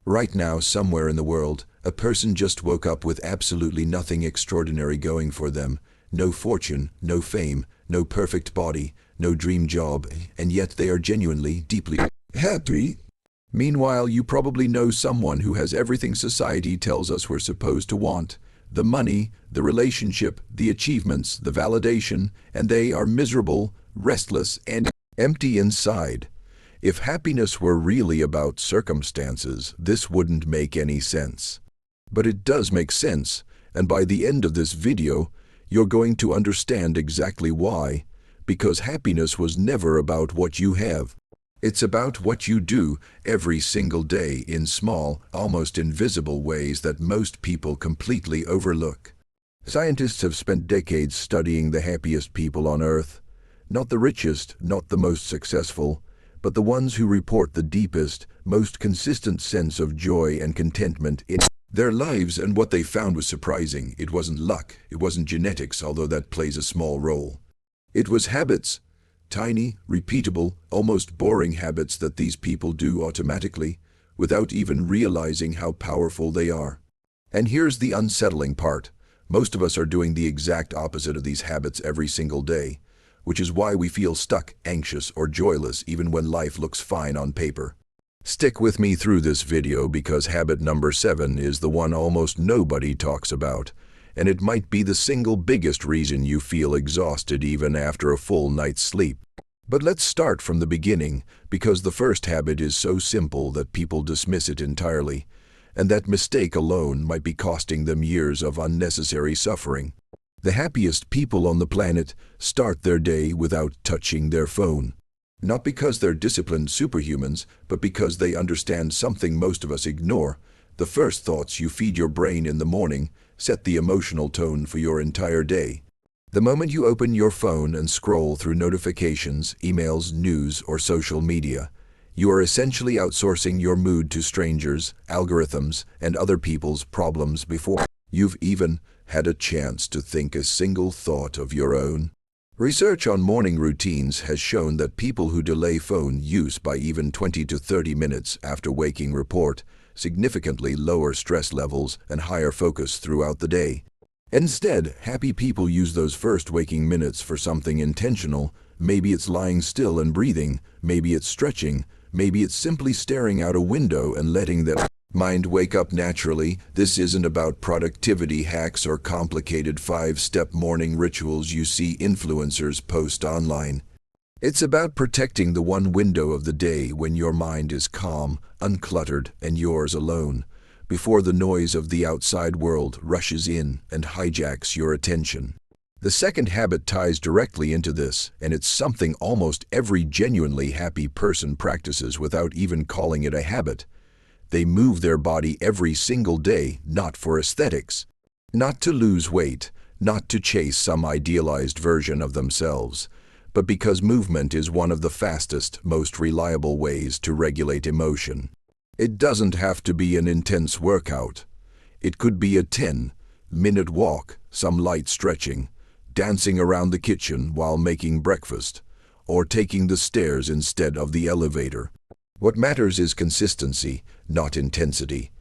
Right now, somewhere in the world, a person just woke up with absolutely nothing extraordinary going for them. No fortune, no fame, no perfect body, no dream job, and yet they are genuinely, deeply happy. Meanwhile, you probably know someone who has everything society tells us we're supposed to want. The money, the relationship, the achievements, the validation, and they are miserable, restless, and empty inside. If happiness were really about circumstances, this wouldn't make any sense. But it does make sense, and by the end of this video, you're going to understand exactly why. Because happiness was never about what you have. It's about what you do every single day in small, almost invisible ways that most people completely overlook. Scientists have spent decades studying the happiest people on Earth. Not the richest, not the most successful, but the ones who report the deepest, most consistent sense of joy and contentment in their lives. And what they found was surprising. It wasn't luck, it wasn't genetics, although that plays a small role. It was habits. Tiny, repeatable, almost boring habits that these people do automatically, without even realizing how powerful they are. And here's the unsettling part. Most of us are doing the exact opposite of these habits every single day, which is why we feel stuck, anxious, or joyless even when life looks fine on paper. Stick with me through this video because habit number 7 is the one almost nobody talks about. And it might be the single biggest reason you feel exhausted even after a full night's sleep. But let's start from the beginning, because the first habit is so simple that people dismiss it entirely, and that mistake alone might be costing them years of unnecessary suffering. The happiest people on the planet start their day without touching their phone. Not because they're disciplined superhumans, but because they understand something most of us ignore. The first thoughts you feed your brain in the morning set the emotional tone for your entire day. The moment you open your phone and scroll through notifications, emails, news, or social media, you are essentially outsourcing your mood to strangers, algorithms, and other people's problems before you've even had a chance to think a single thought of your own. Research on morning routines has shown that people who delay phone use by even 20 to 30 minutes after waking report significantly lower stress levels and higher focus throughout the day. Instead, happy people use those first waking minutes for something intentional. Maybe it's lying still and breathing, maybe it's stretching, maybe it's simply staring out a window and letting their mind wake up naturally. This isn't about productivity hacks or complicated 5-step morning rituals you see influencers post online. It's about protecting the one window of the day when your mind is calm, uncluttered, and yours alone, before the noise of the outside world rushes in and hijacks your attention. The second habit ties directly into this, and it's something almost every genuinely happy person practices without even calling it a habit. They move their body every single day, not for aesthetics, not to lose weight, not to chase some idealized version of themselves, but because movement is one of the fastest, most reliable ways to regulate emotion. It doesn't have to be an intense workout. It could be a 10-minute walk, some light stretching, dancing around the kitchen while making breakfast, or taking the stairs instead of the elevator. What matters is consistency, not intensity.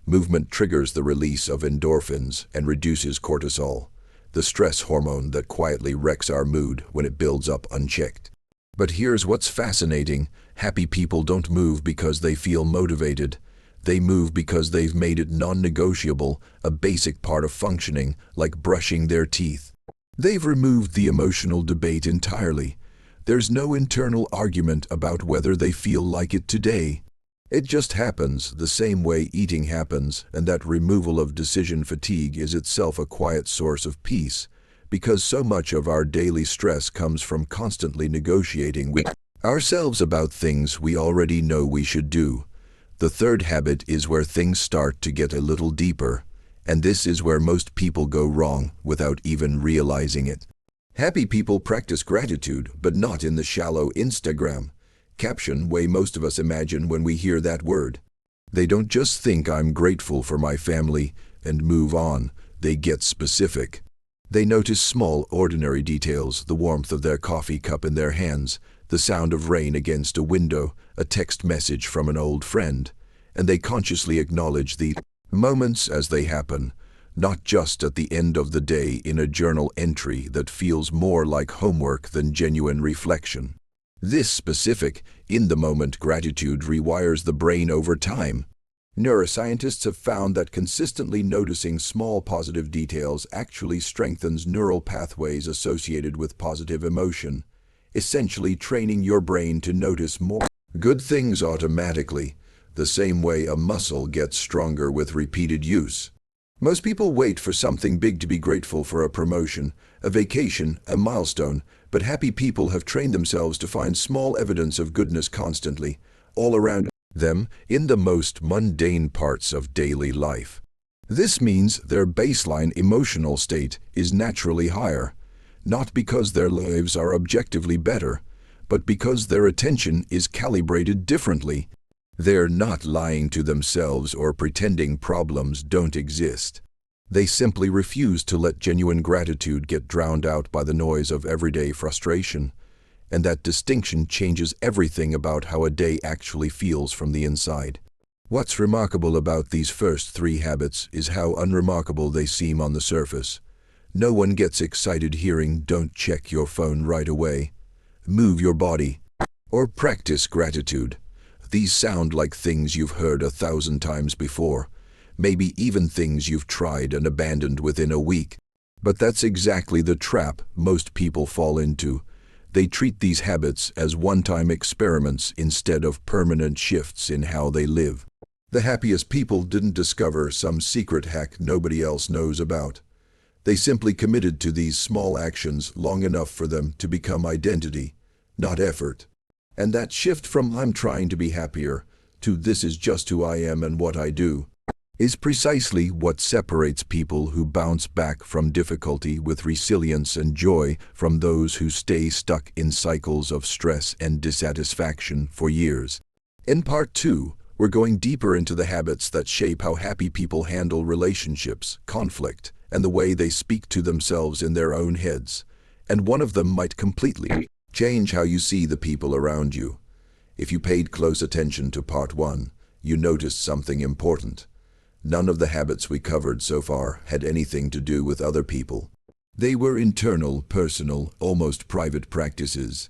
Movement triggers the release of endorphins and reduces cortisol, the stress hormone that quietly wrecks our mood when it builds up unchecked. But here's what's fascinating. Happy people don't move because they feel motivated. They move because they've made it non-negotiable, a basic part of functioning, like brushing their teeth. They've removed the emotional debate entirely. There's no internal argument about whether they feel like it today. It just happens the same way eating happens, and that removal of decision fatigue is itself a quiet source of peace, because so much of our daily stress comes from constantly negotiating with ourselves about things we already know we should do. The third habit is where things start to get a little deeper, and this is where most people go wrong without even realizing it. Happy people practice gratitude, but not in the shallow Instagram caption way most of us imagine when we hear that word. They don't just think I'm grateful for my family and move on. They get specific. They notice small, ordinary details, the warmth of their coffee cup in their hands, the sound of rain against a window, a text message from an old friend. and they consciously acknowledge the moments as they happen, not just at the end of the day in a journal entry that feels more like homework than genuine reflection. This specific, in-the-moment gratitude rewires the brain over time. Neuroscientists have found that consistently noticing small positive details actually strengthens neural pathways associated with positive emotion, essentially training your brain to notice more good things automatically, the same way a muscle gets stronger with repeated use. Most people wait for something big to be grateful for: a promotion, a vacation, a milestone, but happy people have trained themselves to find small evidence of goodness constantly, all around them, in the most mundane parts of daily life. This means their baseline emotional state is naturally higher, not because their lives are objectively better, but because their attention is calibrated differently. They're not lying to themselves or pretending problems don't exist. They simply refuse to let genuine gratitude get drowned out by the noise of everyday frustration. And that distinction changes everything about how a day actually feels from the inside. What's remarkable about these first 3 habits is how unremarkable they seem on the surface. No one gets excited hearing "don't check your phone right away," "move your body," or "practice gratitude." These sound like things you've heard 1,000 times before, maybe even things you've tried and abandoned within a week. But that's exactly the trap most people fall into. They treat these habits as one-time experiments instead of permanent shifts in how they live. The happiest people didn't discover some secret hack nobody else knows about. They simply committed to these small actions long enough for them to become identity, not effort. And that shift from "I'm trying to be happier" to "this is just who I am and what I do" is precisely what separates people who bounce back from difficulty with resilience and joy from those who stay stuck in cycles of stress and dissatisfaction for years. In Part 2, we're going deeper into the habits that shape how happy people handle relationships, conflict, and the way they speak to themselves in their own heads. And one of them might completely change how you see the people around you. If you paid close attention to Part 1, you noticed something important. None of the habits we covered so far had anything to do with other people. They were internal, personal, almost private practices.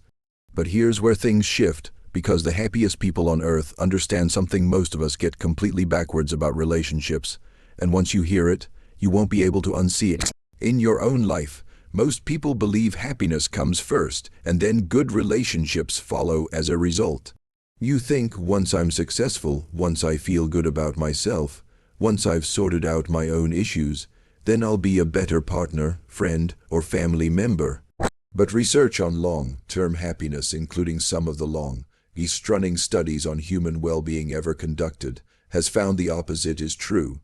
But here's where things shift, because the happiest people on earth understand something most of us get completely backwards about relationships, and once you hear it, you won't be able to unsee it. In your own life, most people believe happiness comes first, and then good relationships follow as a result. You think, once I'm successful, once I feel good about myself, once I've sorted out my own issues, then I'll be a better partner, friend, or family member. But research on long-term happiness, including some of the longest-running studies on human well-being ever conducted, has found the opposite is true.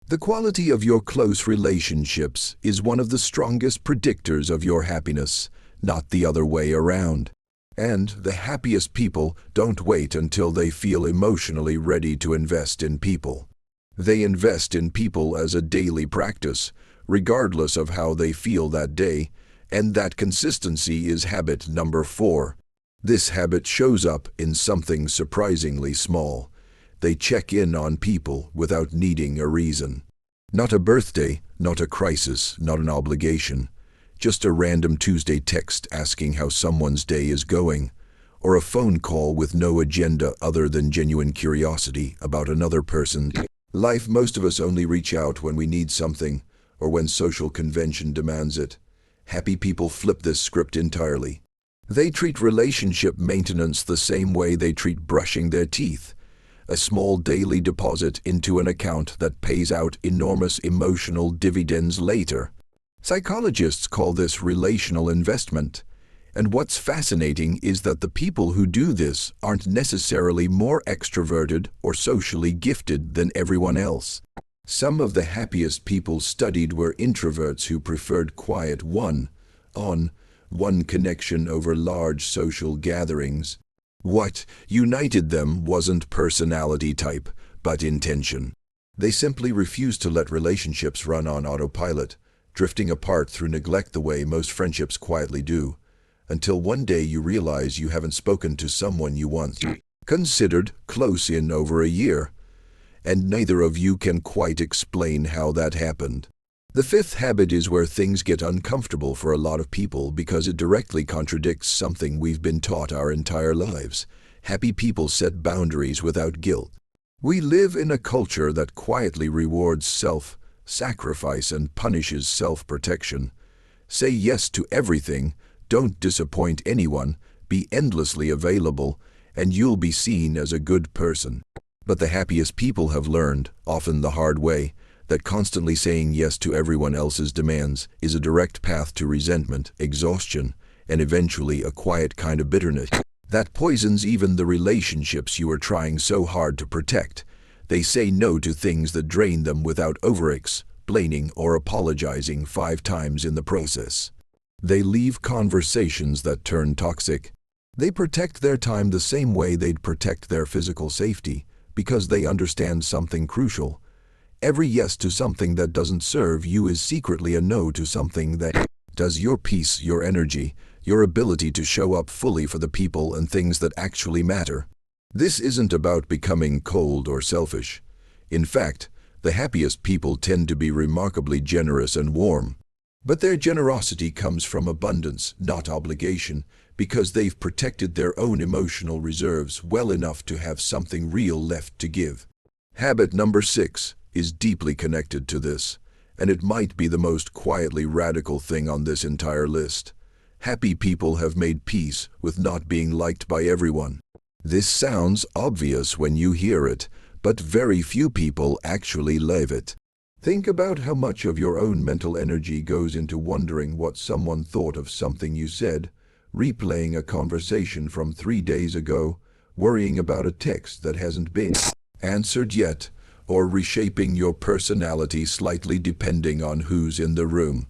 The quality of your close relationships is one of the strongest predictors of your happiness, not the other way around. And the happiest people don't wait until they feel emotionally ready to invest in people. They invest in people as a daily practice, regardless of how they feel that day, and that consistency is habit number 4. This habit shows up in something surprisingly small. They check in on people without needing a reason. Not a birthday, not a crisis, not an obligation. Just a random Tuesday text asking how someone's day is going, or a phone call with no agenda other than genuine curiosity about another person's life. Most of us only reach out when we need something, or when social convention demands it. Happy people flip this script entirely. They treat relationship maintenance the same way they treat brushing their teeth, a small daily deposit into an account that pays out enormous emotional dividends later. Psychologists call this relational investment. And what's fascinating is that the people who do this aren't necessarily more extroverted or socially gifted than everyone else. Some of the happiest people studied were introverts who preferred quiet one-on-one connection over large social gatherings. What united them wasn't personality type, but intention. They simply refused to let relationships run on autopilot, drifting apart through neglect the way most friendships quietly do. Until one day you realize you haven't spoken to someone you once considered close in over a year. and neither of you can quite explain how that happened. The fifth habit is where things get uncomfortable for a lot of people because it directly contradicts something we've been taught our entire lives. Happy people set boundaries without guilt. We live in a culture that quietly rewards self-sacrifice and punishes self-protection. Say yes to everything, don't disappoint anyone, be endlessly available, and you'll be seen as a good person. But the happiest people have learned, often the hard way, that constantly saying yes to everyone else's demands is a direct path to resentment, exhaustion, and eventually a quiet kind of bitterness that poisons even the relationships you are trying so hard to protect. They say no to things that drain them without over-explaining or apologizing 5 times in the process. They leave conversations that turn toxic. They protect their time the same way they'd protect their physical safety, because they understand something crucial. Every yes to something that doesn't serve you is secretly a no to something that does. Your peace, your energy, your ability to show up fully for the people and things that actually matter. This isn't about becoming cold or selfish. In fact, the happiest people tend to be remarkably generous and warm. But their generosity comes from abundance, not obligation, because they've protected their own emotional reserves well enough to have something real left to give. Habit number 6 is deeply connected to this, and it might be the most quietly radical thing on this entire list. Happy people have made peace with not being liked by everyone. This sounds obvious when you hear it, but very few people actually live it. Think about how much of your own mental energy goes into wondering what someone thought of something you said, replaying a conversation from 3 days ago, worrying about a text that hasn't been answered yet, or reshaping your personality slightly depending on who's in the room.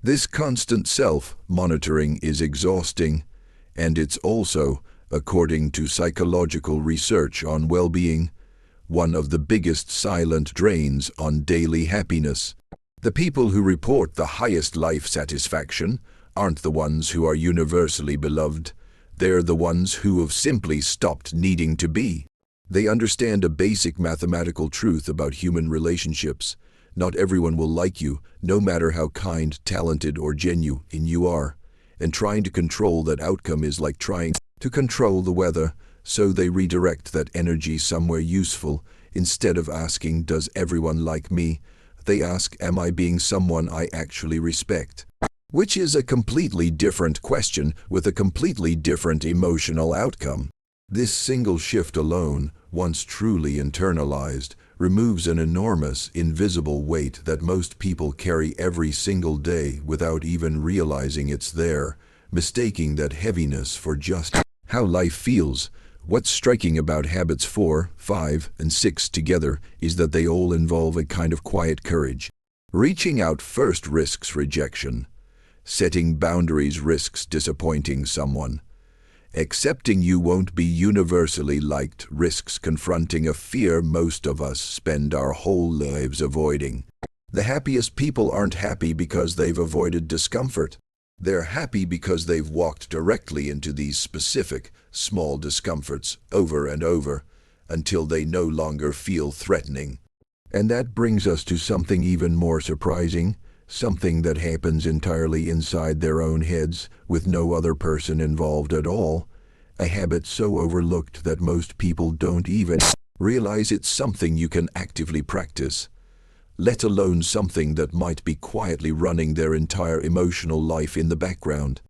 This constant self-monitoring is exhausting, and it's also, according to psychological research on well-being, one of the biggest silent drains on daily happiness. The people who report the highest life satisfaction aren't the ones who are universally beloved. They're the ones who have simply stopped needing to be. They understand a basic mathematical truth about human relationships. Not everyone will like you, no matter how kind, talented, or genuine you are. And trying to control that outcome is like trying to control the weather, so they redirect that energy somewhere useful. Instead of asking, does everyone like me? They ask, am I being someone I actually respect? Which is a completely different question with a completely different emotional outcome. This single shift alone, once truly internalized, removes an enormous, invisible weight that most people carry every single day without even realizing it's there, mistaking that heaviness for just how life feels. What's striking about habits 4, 5, and 6 together is that they all involve a kind of quiet courage. Reaching out first risks rejection. Setting boundaries risks disappointing someone. Accepting you won't be universally liked risks confronting a fear most of us spend our whole lives avoiding. The happiest people aren't happy because they've avoided discomfort. They're happy because they've walked directly into these specific, small discomforts over and over, until they no longer feel threatening. And that brings us to something even more surprising, something that happens entirely inside their own heads, with no other person involved at all. A habit so overlooked that most people don't even realize it's something you can actively practice, let alone something that might be quietly running their entire emotional life in the background.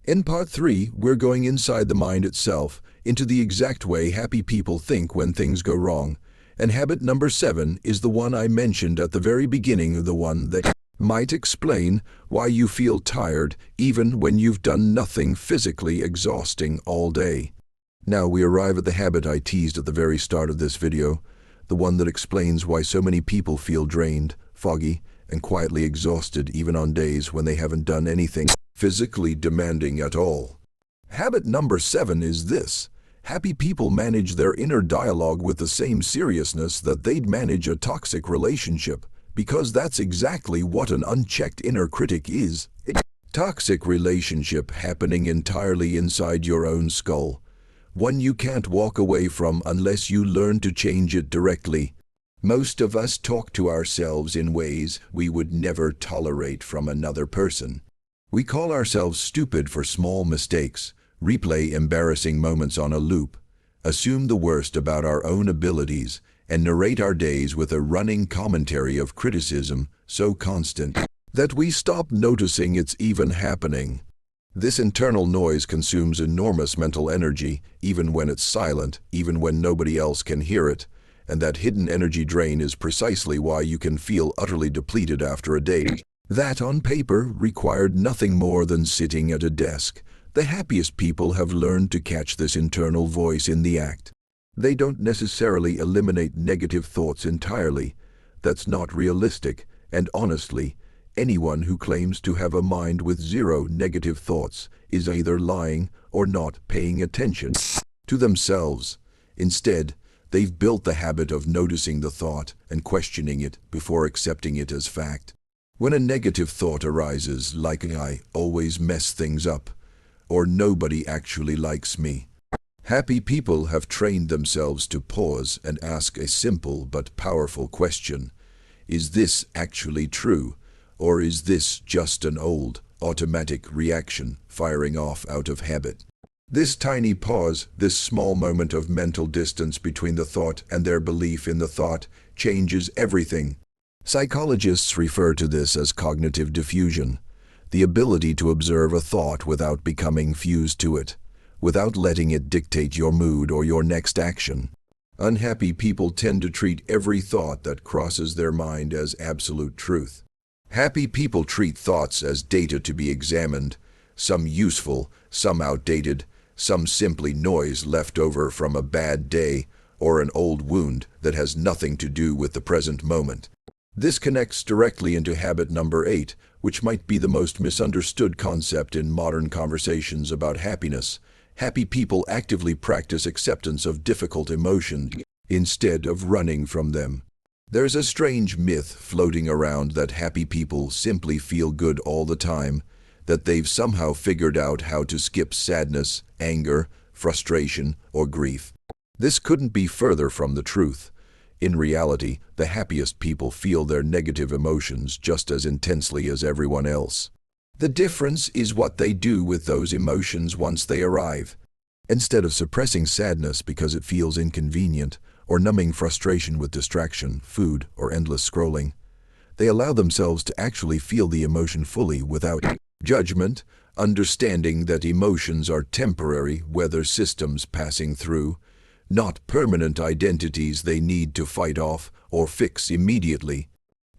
In part 3, we're going inside the mind itself, into the exact way happy people think when things go wrong. And habit number 7 is the one I mentioned at the very beginning, the one that might explain why you feel tired even when you've done nothing physically exhausting all day. Now we arrive at the habit I teased at the very start of this video, the one that explains why so many people feel drained, foggy, and quietly exhausted even on days when they haven't done anything physically demanding at all. Habit number 7 is this. Happy people manage their inner dialogue with the same seriousness that they'd manage a toxic relationship, because that's exactly what an unchecked inner critic is. A toxic relationship happening entirely inside your own skull. One you can't walk away from unless you learn to change it directly. Most of us talk to ourselves in ways we would never tolerate from another person. We call ourselves stupid for small mistakes, replay embarrassing moments on a loop, assume the worst about our own abilities, and narrate our days with a running commentary of criticism so constant that we stop noticing it's even happening. This internal noise consumes enormous mental energy, even when it's silent, even when nobody else can hear it, and that hidden energy drain is precisely why you can feel utterly depleted after a day that on paper required nothing more than sitting at a desk. The happiest people have learned to catch this internal voice in the act. They don't necessarily eliminate negative thoughts entirely. That's not realistic, and honestly, anyone who claims to have a mind with zero negative thoughts is either lying or not paying attention to themselves. Instead, they've built the habit of noticing the thought and questioning it before accepting it as fact. When a negative thought arises, like "I always mess things up," or "nobody actually likes me," happy people have trained themselves to pause and ask a simple but powerful question. Is this actually true? Or is this just an old, automatic reaction firing off out of habit? This tiny pause, this small moment of mental distance between the thought and their belief in the thought, changes everything. Psychologists refer to this as cognitive diffusion, the ability to observe a thought without becoming fused to it, without letting it dictate your mood or your next action. Unhappy people tend to treat every thought that crosses their mind as absolute truth. Happy people treat thoughts as data to be examined, some useful, some outdated, some simply noise left over from a bad day or an old wound that has nothing to do with the present moment. This connects directly into habit number 8, which might be the most misunderstood concept in modern conversations about happiness. Happy people actively practice acceptance of difficult emotions instead of running from them. There's a strange myth floating around that happy people simply feel good all the time, that they've somehow figured out how to skip sadness, anger, frustration, or grief. This couldn't be further from the truth. In reality, the happiest people feel their negative emotions just as intensely as everyone else. The difference is what they do with those emotions once they arrive. Instead of suppressing sadness because it feels inconvenient, or numbing frustration with distraction, food, or endless scrolling, they allow themselves to actually feel the emotion fully without judgment, understanding that emotions are temporary weather systems passing through, not permanent identities they need to fight off or fix immediately.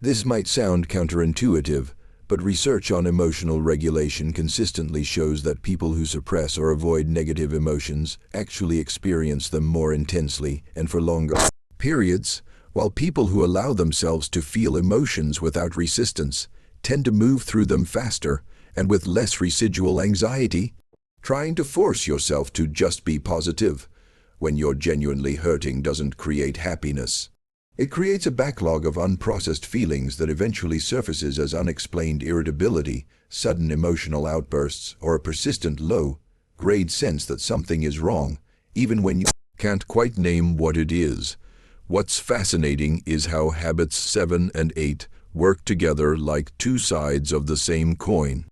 This might sound counterintuitive, but research on emotional regulation consistently shows that people who suppress or avoid negative emotions actually experience them more intensely and for longer periods, while people who allow themselves to feel emotions without resistance tend to move through them faster and with less residual anxiety. Trying to force yourself to just be positive when you're genuinely hurting doesn't create happiness. It creates a backlog of unprocessed feelings that eventually surfaces as unexplained irritability, sudden emotional outbursts, or a persistent low-grade sense that something is wrong, even when you can't quite name what it is. What's fascinating is how habits 7 and 8 work together like two sides of the same coin.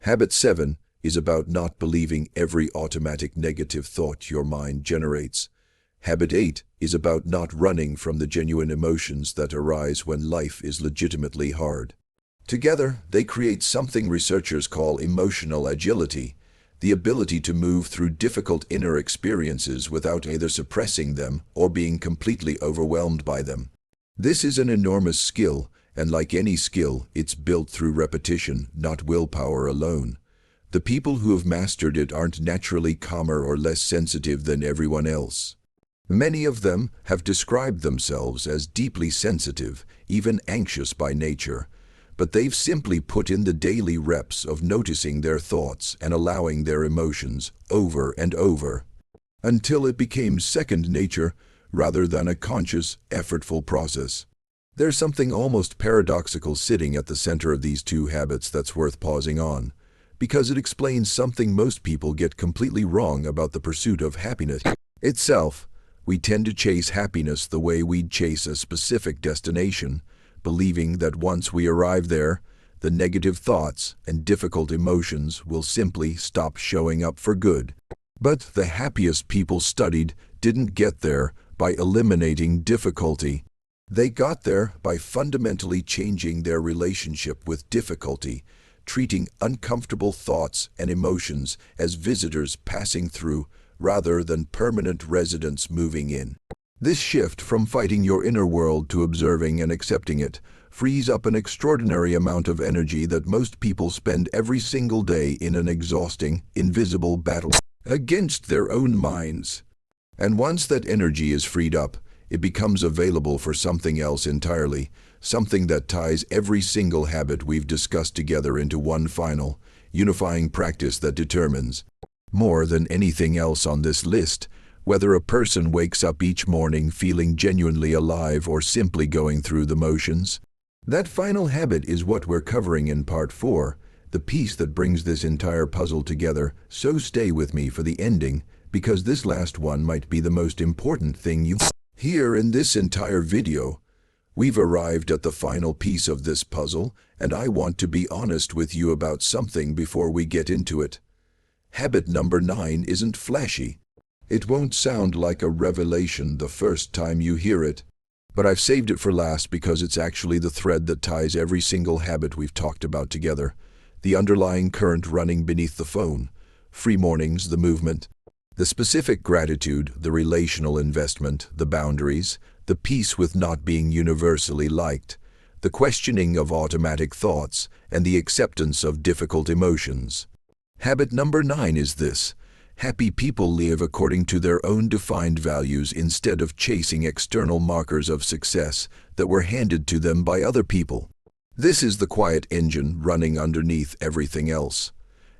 Habit 7 is about not believing every automatic negative thought your mind generates. Habit 8 is about not running from the genuine emotions that arise when life is legitimately hard. Together, they create something researchers call emotional agility, the ability to move through difficult inner experiences without either suppressing them or being completely overwhelmed by them. This is an enormous skill, and like any skill, it's built through repetition, not willpower alone. The people who have mastered it aren't naturally calmer or less sensitive than everyone else. Many of them have described themselves as deeply sensitive, even anxious by nature, but they've simply put in the daily reps of noticing their thoughts and allowing their emotions over and over, until it became second nature rather than a conscious, effortful process. There's something almost paradoxical sitting at the center of these two habits that's worth pausing on, because it explains something most people get completely wrong about the pursuit of happiness itself, We tend to chase happiness the way we'd chase a specific destination, believing that once we arrive there, the negative thoughts and difficult emotions will simply stop showing up for good. But the happiest people studied didn't get there by eliminating difficulty. They got there by fundamentally changing their relationship with difficulty, treating uncomfortable thoughts and emotions as visitors passing through rather than permanent residents moving in. This shift from fighting your inner world to observing and accepting it frees up an extraordinary amount of energy that most people spend every single day in an exhausting, invisible battle against their own minds. And once that energy is freed up, it becomes available for something else entirely, something that ties every single habit we've discussed together into one final, unifying practice that determines, more than anything else on this list, whether a person wakes up each morning feeling genuinely alive or simply going through the motions. That final habit is what we're covering in part 4, the piece that brings this entire puzzle together, so stay with me for the ending, because this last one might be the most important thing you hear in this entire video. We've arrived at the final piece of this puzzle, and I want to be honest with you about something before we get into it. Habit number 9 isn't flashy. It won't sound like a revelation the first time you hear it, but I've saved it for last because it's actually the thread that ties every single habit we've talked about together, the underlying current running beneath the phone, free mornings, the movement, the specific gratitude, the relational investment, the boundaries, the peace with not being universally liked, the questioning of automatic thoughts, and the acceptance of difficult emotions. Habit number 9 is this: happy people live according to their own defined values instead of chasing external markers of success that were handed to them by other people. This is the quiet engine running underneath everything else.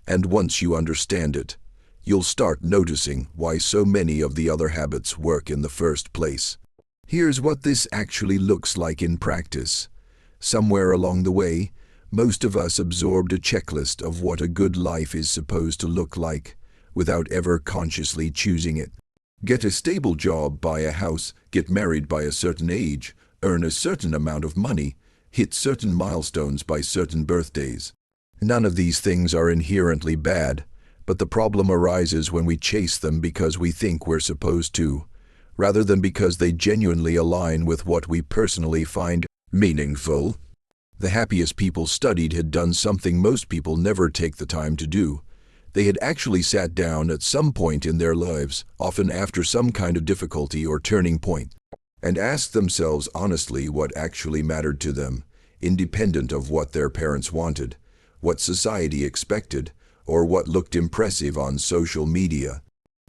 And once you understand it, you'll start noticing why so many of the other habits work in the first place. Here's what this actually looks like in practice. Somewhere along the way, most of us absorbed a checklist of what a good life is supposed to look like, without ever consciously choosing it. Get a stable job, buy a house, get married by a certain age, earn a certain amount of money, hit certain milestones by certain birthdays. None of these things are inherently bad, but the problem arises when we chase them because we think we're supposed to, rather than because they genuinely align with what we personally find meaningful. The happiest people studied had done something most people never take the time to do. They had actually sat down at some point in their lives, often after some kind of difficulty or turning point, and asked themselves honestly what actually mattered to them, independent of what their parents wanted, what society expected, or what looked impressive on social media.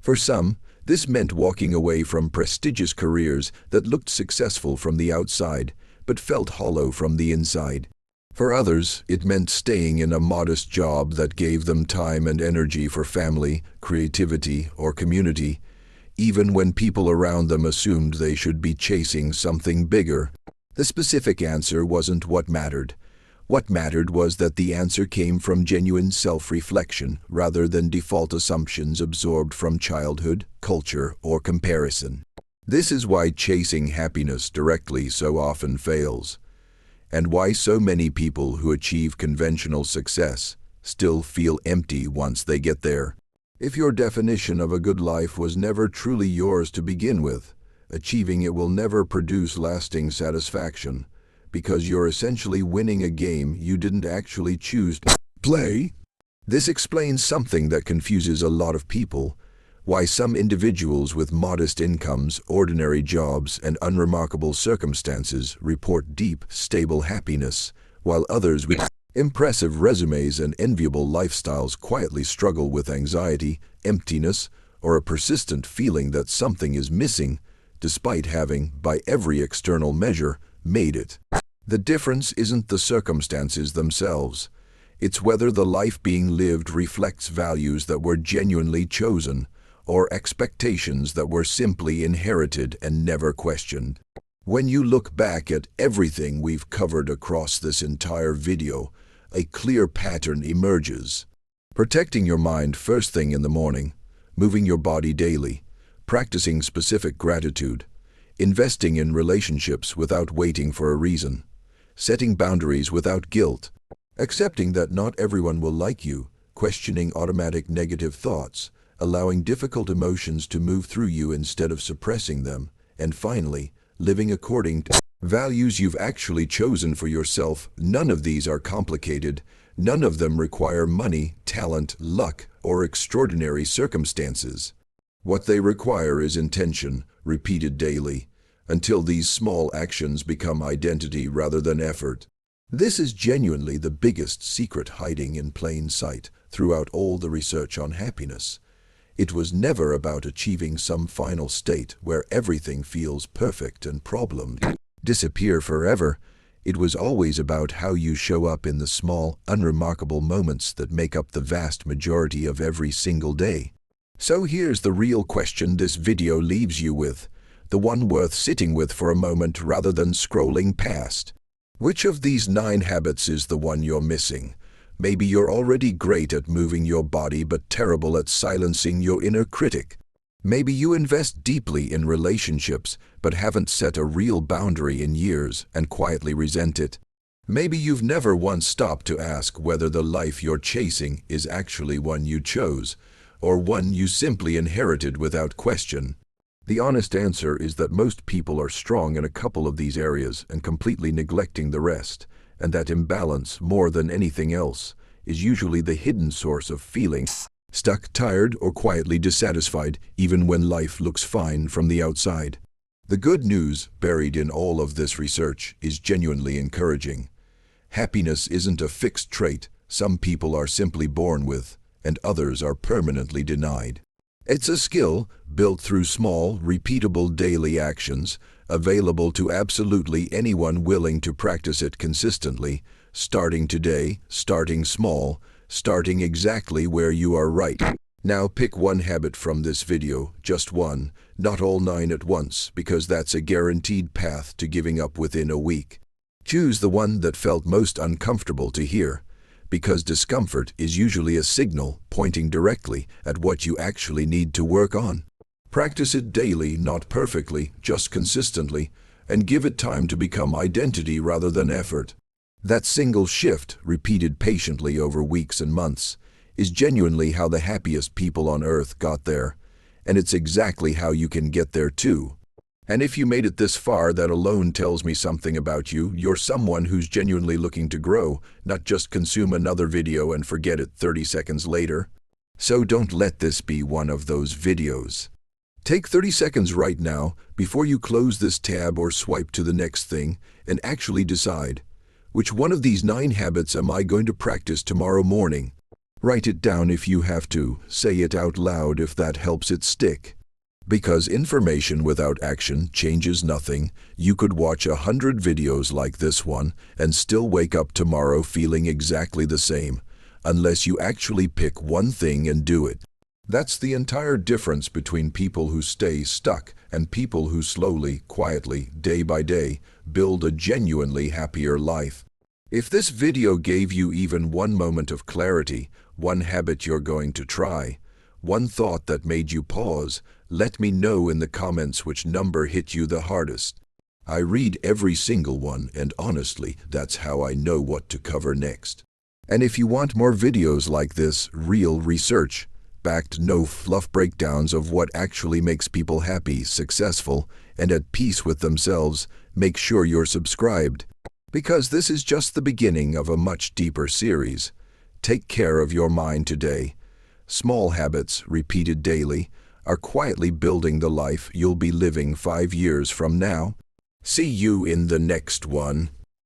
For some, this meant walking away from prestigious careers that looked successful from the outside, but felt hollow from the inside. For others, it meant staying in a modest job that gave them time and energy for family, creativity, or community, even when people around them assumed they should be chasing something bigger. The specific answer wasn't what mattered. What mattered was that the answer came from genuine self-reflection rather than default assumptions absorbed from childhood, culture, or comparison. This is why chasing happiness directly so often fails, and why so many people who achieve conventional success still feel empty once they get there. If your definition of a good life was never truly yours to begin with, achieving it will never produce lasting satisfaction, because you're essentially winning a game you didn't actually choose to play. This explains something that confuses a lot of people: why some individuals with modest incomes, ordinary jobs, and unremarkable circumstances report deep, stable happiness, while others with impressive resumes and enviable lifestyles quietly struggle with anxiety, emptiness, or a persistent feeling that something is missing, despite having, by every external measure, made it. The difference isn't the circumstances themselves. It's whether the life being lived reflects values that were genuinely chosen, or expectations that were simply inherited and never questioned. When you look back at everything we've covered across this entire video, a clear pattern emerges. Protecting your mind first thing in the morning, moving your body daily, practicing specific gratitude, investing in relationships without waiting for a reason, setting boundaries without guilt, accepting that not everyone will like you, questioning automatic negative thoughts, allowing difficult emotions to move through you instead of suppressing them, and finally, living according to values you've actually chosen for yourself. None of these are complicated. None of them require money, talent, luck, or extraordinary circumstances. What they require is intention, repeated daily, until these small actions become identity rather than effort. This is genuinely the biggest secret hiding in plain sight throughout all the research on happiness. It was never about achieving some final state where everything feels perfect and problems disappear forever. It was always about how you show up in the small, unremarkable moments that make up the vast majority of every single day. So here's the real question this video leaves you with, the one worth sitting with for a moment rather than scrolling past. Which of these 9 habits is the one you're missing? Maybe you're already great at moving your body but terrible at silencing your inner critic. Maybe you invest deeply in relationships but haven't set a real boundary in years and quietly resent it. Maybe you've never once stopped to ask whether the life you're chasing is actually one you chose, or one you simply inherited without question. The honest answer is that most people are strong in a couple of these areas and completely neglecting the rest, and that imbalance, more than anything else, is usually the hidden source of feeling stuck, tired, or quietly dissatisfied, even when life looks fine from the outside. The good news, buried in all of this research, is genuinely encouraging. Happiness isn't a fixed trait some people are simply born with, and others are permanently denied. It's a skill built through small, repeatable daily actions, available to absolutely anyone willing to practice it consistently, starting today, starting small, starting exactly where you are right. Now pick one habit from this video, just one, not all 9 at once, because that's a guaranteed path to giving up within a week. Choose the one that felt most uncomfortable to hear, because discomfort is usually a signal pointing directly at what you actually need to work on. Practice it daily, not perfectly, just consistently, and give it time to become identity rather than effort. That single shift, repeated patiently over weeks and months, is genuinely how the happiest people on earth got there, and it's exactly how you can get there too. And if you made it this far, that alone tells me something about you. You're someone who's genuinely looking to grow, not just consume another video and forget it 30 seconds later. So don't let this be one of those videos. Take 30 seconds right now, before you close this tab or swipe to the next thing, and actually decide, which one of these 9 habits am I going to practice tomorrow morning? Write it down if you have to. Say it out loud if that helps it stick. Because information without action changes nothing. You could watch 100 videos like this one and still wake up tomorrow feeling exactly the same, unless you actually pick one thing and do it. That's the entire difference between people who stay stuck and people who slowly, quietly, day by day, build a genuinely happier life. If this video gave you even one moment of clarity, one habit you're going to try, one thought that made you pause, let me know in the comments which number hit you the hardest. I read every single one, and honestly, that's how I know what to cover next. And if you want more videos like this, real research-backed, no-fluff breakdowns of what actually makes people happy, successful, and at peace with themselves, make sure you're subscribed. Because this is just the beginning of a much deeper series. Take care of your mind today. Small habits, repeated daily, are quietly building the life you'll be living 5 years from now. See you in the next one.